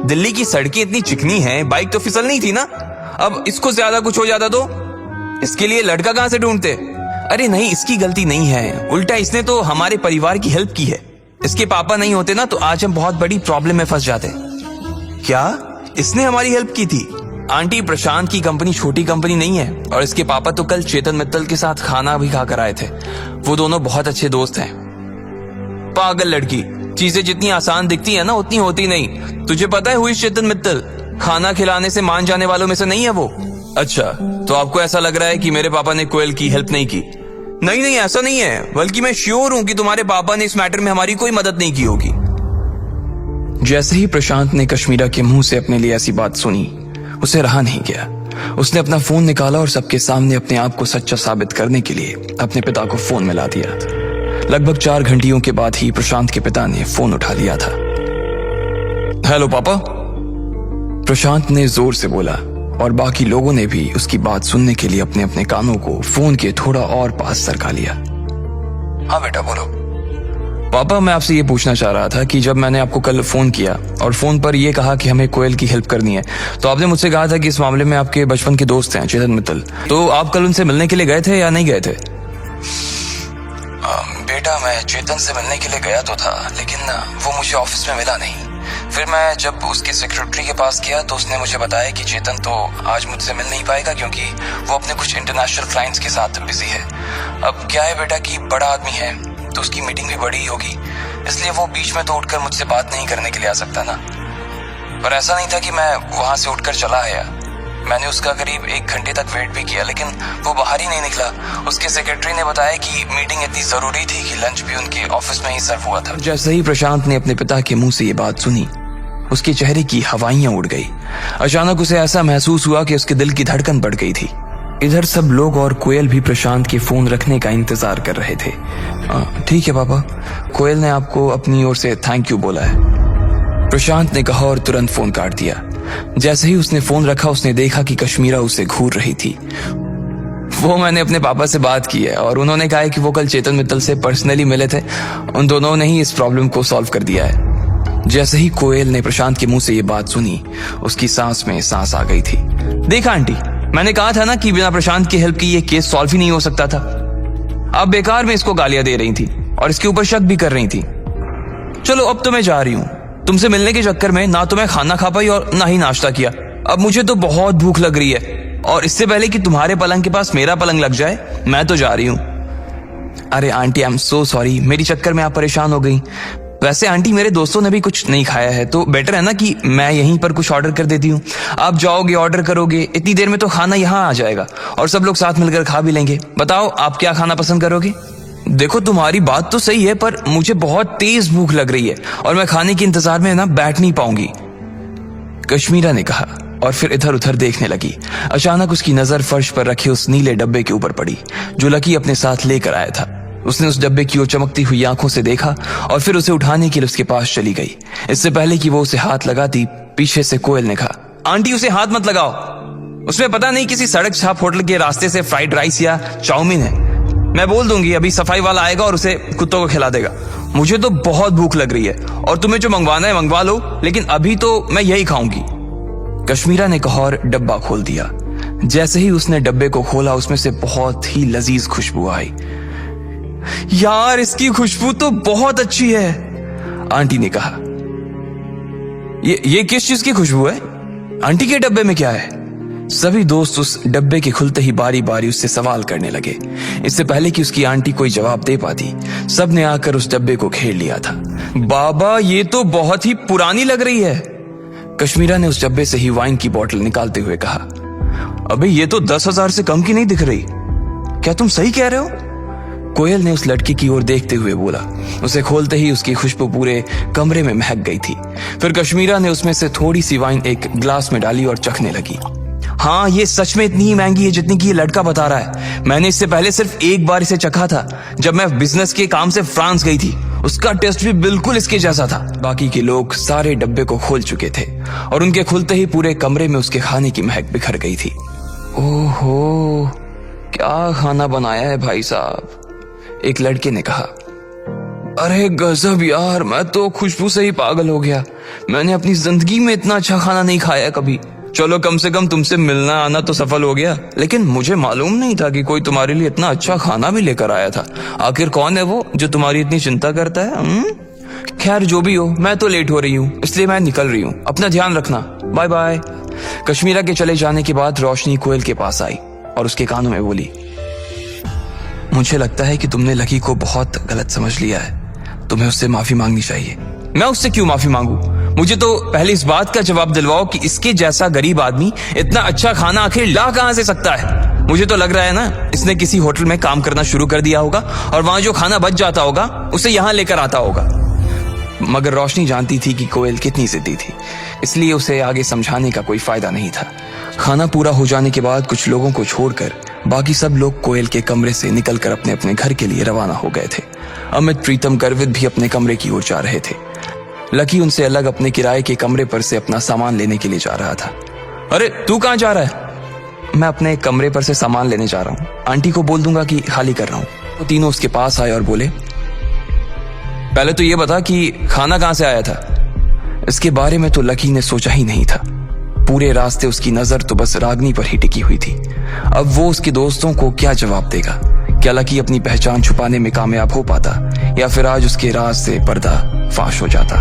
दिल्ली की सड़कें इतनी चिकनी हैं, बाइक तो फिसल नहीं थी ना। अब इसको ज्यादा कुछ हो जाता तो इसके लिए लड़का कहां से ढूंढते? अरे नहीं, इसकी गलती नहीं है, उल्टा इसने तो हमारे परिवार की हेल्प की है। इसके पापा नहीं होते ना तो आज हम बहुत बड़ी प्रॉब्लम में फंस जाते। क्या इसने हमारी हेल्प की थी? आंटी, प्रशांत की कंपनी छोटी कंपनी नहीं है और इसके पापा तो कल चेतन मित्तल के साथ खाना भी खाकर आए थे। वो दोनों बहुत अच्छे दोस्त हैं। पागल लड़की, चीजें जितनी आसान दिखती है ना उतनी होती नहीं। तुझे पता है हुई चेतन मित्तल खाना खिलाने से मान जाने वालों में से नहीं है वो। अच्छा, तो आपको ऐसा लग रहा है कि मेरे पापा ने कोयल की हेल्प नहीं की? नहीं नहीं, ऐसा नहीं है, बल्कि मैं श्योर हूं कि तुम्हारे पापा ने इस मैटर में हमारी कोई मदद नहीं की होगी। जैसे ही प्रशांत ने कश्मीरा के मुंह से अपने लिए ऐसी बात सुनी, उसे रहा नहीं गया। उसने अपना फोन निकाला और सबके सामने अपने आप को सच्चा साबित करने के लिए अपने पिता को फोन मिला दिया। लगभग 4 घंटियों के बाद ही प्रशांत के पिता ने फोन उठा लिया था। हेलो पापा, प्रशांत ने जोर से बोला और बाकी लोगों ने भी उसकी बात सुनने के लिए अपने अपने कानों को फोन के थोड़ा और पास सरका लिया। हाँ बेटा बोलो। पापा, मैं आपसे ये पूछना चाह रहा था कि जब मैंने आपको कल फोन किया और फोन पर यह कहा कि हमें कोयल की हेल्प करनी है, तो आपने मुझसे कहा था कि इस मामले में आपके बचपन के दोस्त हैं चेतन मित्तल। तो आप कल उनसे मिलने के लिए गए थे या नहीं गए थे? बेटा, मैं चेतन से मिलने के लिए गया तो था, लेकिन वो मुझे ऑफिस में मिला नहीं। फिर मैं जब उसके सेक्रेटरी के पास गया तो उसने मुझे बताया कि चेतन तो आज मुझसे मिल नहीं पाएगा क्योंकि वो अपने कुछ इंटरनेशनल क्लाइंट्स के साथ बिजी है। अब क्या है बेटा कि बड़ा आदमी है तो उसकी मीटिंग भी बड़ी होगी, इसलिए वो बीच में तो उठकर मुझसे बात नहीं करने के लिए आ सकता ना। पर ऐसा नहीं था कि मैं वहां से उठकर चला आया। मैंने उसका करीब 1 घंटे तक वेट भी किया, लेकिन वो बाहर ही नहीं निकला। उसके सेक्रेटरी ने बताया कि मीटिंग इतनी जरूरी थी कि लंच भी उनके ऑफिस में ही सर्व हुआ था। जैसे ही प्रशांत ने अपने पिता के मुंह से ये बात सुनी, उसके चेहरे की हवाइयां उड़ गई। अचानक उसे ऐसा महसूस हुआ कि उसके दिल की धड़कन बढ़ गई थी। इधर सब लोग और कोयल भी प्रशांत के फोन रखने का इंतजार कर रहे थे। ठीक है पापा, कोयल ने आपको अपनी ओर से थैंक यू बोला है, प्रशांत ने कहा और तुरंत फोन काट दिया। जैसे ही उसने फोन रखा, उसने देखा कि कश्मीरा उसे घूर रही थी। वो मैंने अपने पापा से बात की है और उन्होंने कहा है कि वो कल चेतन मित्तल से पर्सनली मिले थे। उन दोनों ने ही इस प्रॉब्लम को सॉल्व कर दिया है। जैसे ही कोयल ने प्रशांत के मुंह से ये बात सुनी, उसकी सांस में सांस आ गई थी। देखा आंटी, मैंने कहा था ना कि बिना प्रशांत की हेल्प की ये केस सॉल्व ही नहीं हो सकता था। अब बेकार में इसको गालियां दे रही थी और इसके ऊपर शक भी कर रही थी। चलो अब तो मैं जा रही हूँ। तुमसे मिलने के चक्कर में ना तो मैं खाना खा पाई और ना ही नाश्ता किया। अब मुझे तो बहुत भूख लग रही है और इससे पहले कि तुम्हारे पलंग के पास मेरा पलंग लग जाए, मैं तो जा रही हूँ। अरे aunty, I am so sorry, मेरी चक्कर में आप परेशान हो गई। वैसे आंटी, मेरे दोस्तों ने भी कुछ नहीं खाया है तो बेटर है ना कि मैं यहीं पर कुछ ऑर्डर कर देती हूँ। आप जाओगे, ऑर्डर करोगे, इतनी देर में तो खाना यहाँ आ जाएगा और सब लोग साथ मिलकर खा भी लेंगे। बताओ आप क्या खाना पसंद करोगे? देखो, तुम्हारी बात तो सही है, पर मुझे बहुत तेज भूख लग रही है और मैं खाने के इंतजार में ना बैठ नहीं पाऊंगी, कश्मीरा ने कहा और फिर इधर उधर देखने लगी। अचानक उसकी नजर फर्श पर रखे उस नीले डब्बे के ऊपर पड़ी जो लकी अपने साथ लेकर आया था। उसने उस डब्बे की ओर चमकती हुई आंखों से देखा और फिर उसे उठाने के लिए उसके पास चली गई। इससे पहले कि वो उसे हाथ लगाती, पीछे से कोयल ने कहा, आंटी उसे हाथ मत लगाओ, उसमें पता नहीं किसी सड़क छाप होटल के रास्ते से फ्राइड राइस या चाउमीन है। मैं बोल दूंगी, अभी सफाई वाला आएगा और उसे कुत्तों को खिला देगा। मुझे तो बहुत भूख लग रही है और तुम्हें जो मंगवाना है मंगवा लो, लेकिन अभी तो मैं यही खाऊंगी, कश्मीरा ने कहा और डब्बा खोल दिया। जैसे ही उसने डब्बे को खोला, उसमें से बहुत ही लजीज खुशबू आई। यार, इसकी खुशबू तो बहुत अच्छी है, आंटी ने कहा। ये किस चीज की खुशबू है? आंटी के डब्बे में क्या है? सभी दोस्त उस डब्बे के खुलते ही बारी बारी उससे सवाल करने लगे। इससे पहले कि उसकी आंटी कोई जवाब दे पाती, सबने आकर उस डब्बे को घेर लिया था। बाबा, ये तो बहुत ही पुरानी लग रही है, कश्मीरा ने उस डब्बे से ही वाइन की बोतल निकालते हुए कहा। अबे, ये तो 10,000 से कम की नहीं दिख रही। क्या तुम सही कह रहे हो? कोयल ने उस लड़की की ओर देखते हुए बोला। उसे खोलते ही उसकी खुशबू पूरे कमरे में महक गई थी। फिर कश्मीरा ने उसमें से थोड़ी सी वाइन एक ग्लास में डाली और चखने लगी। हाँ, ये सच में इतनी ही महंगी है जितनी कि ये लड़का बता रहा है। मैंने इससे पहले सिर्फ एक बार इसे चखा था जब मैं बिजनेस के काम से फ्रांस गई थी। उसका टेस्ट भी बिल्कुल इसके जैसा था। बाकी के लोग सारे डब्बे को खोल चुके थे और उनके खुलते ही पूरे कमरे में उसके खाने की महक बिखर गई थी। ओहो, क्या खाना बनाया है भाई साहब, एक लड़के ने कहा। अरे गजब यार, मैं तो खुशबू से ही पागल हो गया। मैंने अपनी जिंदगी में इतना अच्छा खाना नहीं खाया कभी। चलो कम से कम तुमसे मिलना आना तो सफल हो गया, लेकिन मुझे मालूम नहीं था कि कोई तुम्हारे लिए इतना अच्छा खाना भी लेकर आया था। आखिर कौन है वो जो तुम्हारी इतनी चिंता करता है? खैर जो भी हो, मैं तो लेट हो रही हूँ, इसलिए मैं निकल रही हूँ। अपना ध्यान रखना, बाय बाय। कश्मीरा के चले जाने के बाद रोशनी कोयल के पास आई और उसके कानों में बोली, मुझे लगता है कि तुमने लकी को बहुत गलत समझ लिया है। तुम्हें उससे माफी मांगनी चाहिए। मैं उससे क्यों माफी मांगू? मुझे तो पहले इस बात का जवाब दिलवाओ कि इसके जैसा गरीब आदमी इतना अच्छा खाना आखिर ला कहां से सकता है? मुझे तो लग रहा है ना, इसने किसी होटल में काम करना शुरू कर दिया होगा और वहां जो खाना बच जाता होगा उसे यहां लेकर आता होगा। मगर रोशनी जानती थी कि कोयल कितनी जिद्दी थी, इसलिए उसे आगे समझाने का कोई फायदा नहीं था। खाना पूरा हो जाने के बाद कुछ लोगों को छोड़कर बाकी सब लोग कोयल के कमरे से निकलकर अपने अपने घर के लिए रवाना हो गए थे। अमित, प्रीतम, गर्वित भी अपने कमरे की ओर जा रहे थे। लकी उनसे अलग अपने किराए के कमरे पर से अपना सामान लेने के लिए जा रहा था। अरे तू कहाँ जा रहा है? मैं अपने कमरे पर से सामान लेने जा रहा हूँ, आंटी को बोल दूंगा कि खाली कर रहा हूँ। तो तीनों उसके पास आए और बोले, पहले तो ये बता कि खाना कहाँ से आया था? इसके बारे में तो लकी ने सोचा ही नहीं था। पूरे रास्ते उसकी नजर तो बस रागनी पर ही टिकी हुई थी। अब वो उसके दोस्तों को क्या जवाब देगा? क्या लकी अपनी पहचान छुपाने में कामयाब हो पाता या फिर आज उसके राज से पर्दा फाश हो जाता?